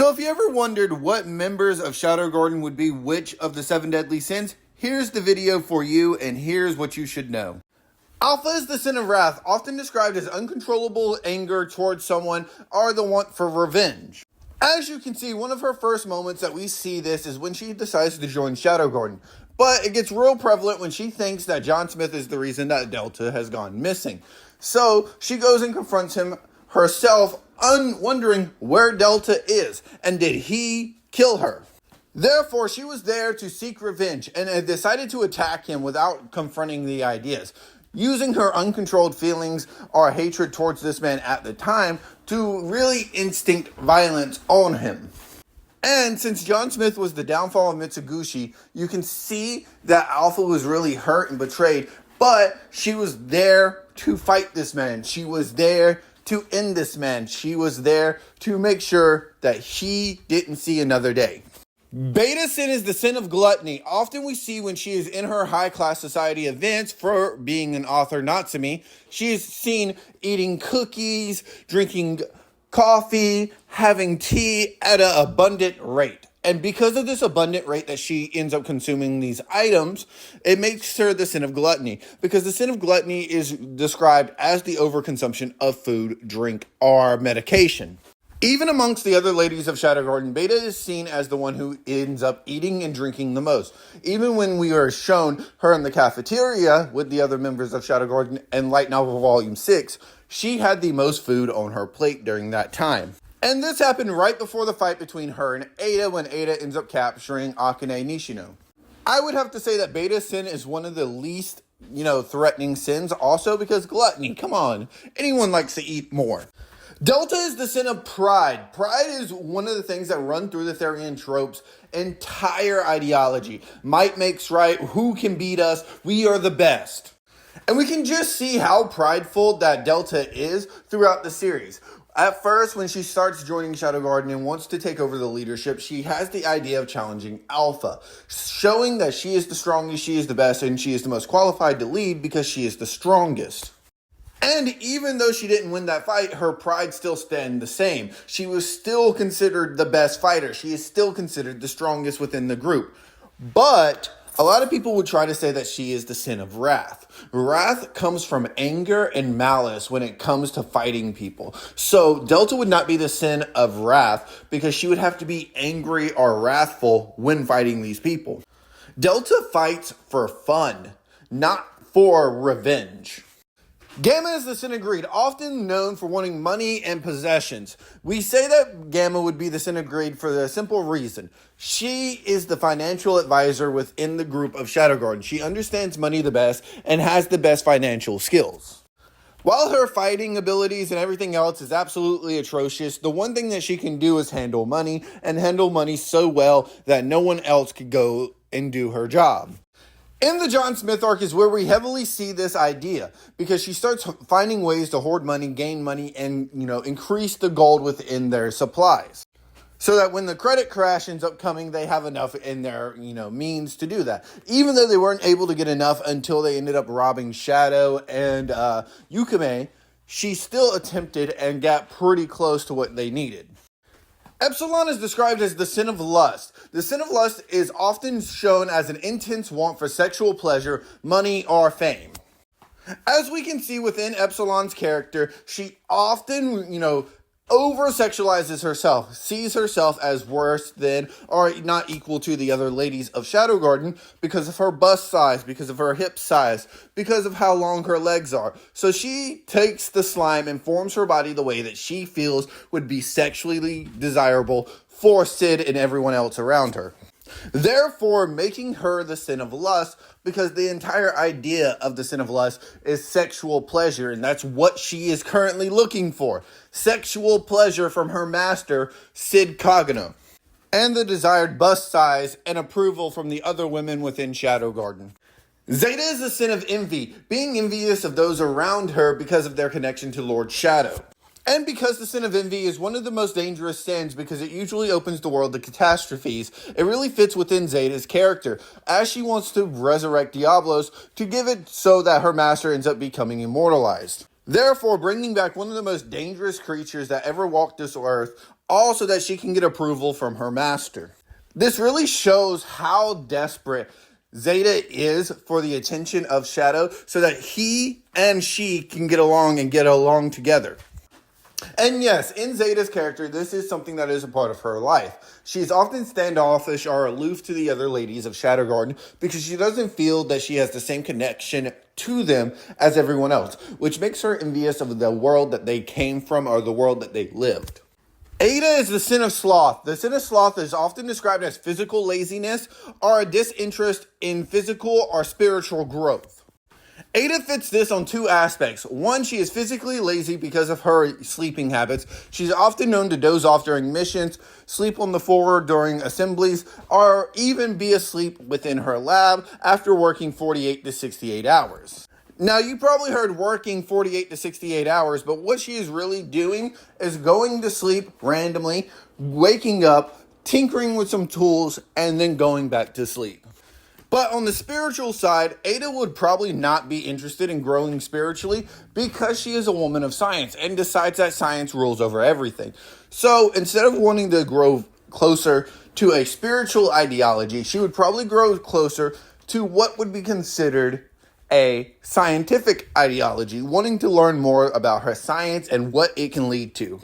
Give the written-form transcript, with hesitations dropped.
So if you ever wondered what members of Shadow Garden would be which of the 7 deadly sins, here's the video for you, and here's what you should know. Alpha is the sin of wrath, often described as uncontrollable anger towards someone or the want for revenge. As you can see, one of her first moments that we see this is when she decides to join Shadow Garden. But it gets real prevalent when she thinks that John Smith is the reason that Delta has gone missing. So she goes and confronts him herself, wondering where Delta is, and did he kill her? Therefore, she was there to seek revenge and had decided to attack him without confronting the ideas, using her uncontrolled feelings or hatred towards this man at the time to really instinct violence on him. And since John Smith was the downfall of Mitsugushi, you can see that Alpha was really hurt and betrayed, but she was there to fight this man. She was there to end this man. She was there to make sure that he didn't see another day. Beta sin is the sin of gluttony. Often we see when she is in her high-class society events, for being an author Natsumi, she is seen eating cookies, drinking coffee, having tea at an abundant rate. And because of this abundant rate that she ends up consuming these items, it makes her the sin of gluttony. Because the sin of gluttony is described as the overconsumption of food, drink, or medication. Even amongst the other ladies of Shadow Garden, Beta is seen as the one who ends up eating and drinking the most. Even when we are shown her in the cafeteria with the other members of Shadow Garden in Light Novel Volume 6, she had the most food on her plate during that time. And this happened right before the fight between her and Ada, when Ada ends up capturing Akane Nishino. I would have to say that Beta sin is one of the least, threatening sins, also because gluttony, come on, anyone likes to eat more. Delta is the sin of pride. Pride is one of the things that run through the Therian trope's entire ideology. Might makes right, who can beat us, we are the best. And we can just see how prideful that Delta is throughout the series. At first, when she starts joining Shadow Garden and wants to take over the leadership, she has the idea of challenging Alpha, showing that she is the strongest, she is the best, and she is the most qualified to lead because she is the strongest. And even though she didn't win that fight, her pride still stayed the same. She was still considered the best fighter. She is still considered the strongest within the group. But a lot of people would try to say that she is the sin of wrath. Wrath comes from anger and malice when it comes to fighting people. So Delta would not be the sin of wrath because she would have to be angry or wrathful when fighting these people. Delta fights for fun, not for revenge. Gamma is the sin of greed, often known for wanting money and possessions. We say that Gamma would be the sin of greed for the simple reason. She is the financial advisor within the group of Shadow Garden. She understands money the best and has the best financial skills. While her fighting abilities and everything else is absolutely atrocious, the one thing that she can do is handle money, and handle money so well that no one else could go and do her job. In the John Smith arc is where we heavily see this idea, because she starts finding ways to hoard money, gain money, and, increase the gold within their supplies. So that when the credit crash ends up coming, they have enough in their, means to do that. Even though they weren't able to get enough until they ended up robbing Shadow and Yukime, she still attempted and got pretty close to what they needed. Epsilon is described as the sin of lust. The sin of lust is often shown as an intense want for sexual pleasure, money, or fame. As we can see within Epsilon's character, she often, over-sexualizes herself, sees herself as worse than or not equal to the other ladies of Shadow Garden because of her bust size, because of her hip size, because of how long her legs are. So she takes the slime and forms her body the way that she feels would be sexually desirable for Sid and everyone else around her. Therefore, making her the sin of lust, because the entire idea of the sin of lust is sexual pleasure, and that's what she is currently looking for. Sexual pleasure from her master, Sid Kagano, and the desired bust size and approval from the other women within Shadow Garden. Zeta is the sin of envy, being envious of those around her because of their connection to Lord Shadow. And because the sin of envy is one of the most dangerous sins because it usually opens the world to catastrophes, it really fits within Zeta's character, as she wants to resurrect Diablos to give it so that her master ends up becoming immortalized. Therefore, bringing back one of the most dangerous creatures that ever walked this earth all so that she can get approval from her master. This really shows how desperate Zeta is for the attention of Shadow so that he and she can get along together. And yes, in Zeta's character, this is something that is a part of her life. She is often standoffish or aloof to the other ladies of Shadow Garden because she doesn't feel that she has the same connection to them as everyone else, which makes her envious of the world that they came from or the world that they lived. Ada is the sin of sloth. The sin of sloth is often described as physical laziness or a disinterest in physical or spiritual growth. Ada fits this on two aspects. One, she is physically lazy because of her sleeping habits. She's often known to doze off during missions, sleep on the floor during assemblies, or even be asleep within her lab after working 48 to 68 hours. Now, you probably heard working 48 to 68 hours, but what she is really doing is going to sleep randomly, waking up, tinkering with some tools, and then going back to sleep. But on the spiritual side, Ada would probably not be interested in growing spiritually because she is a woman of science and decides that science rules over everything. So instead of wanting to grow closer to a spiritual ideology, she would probably grow closer to what would be considered a scientific ideology, wanting to learn more about her science and what it can lead to.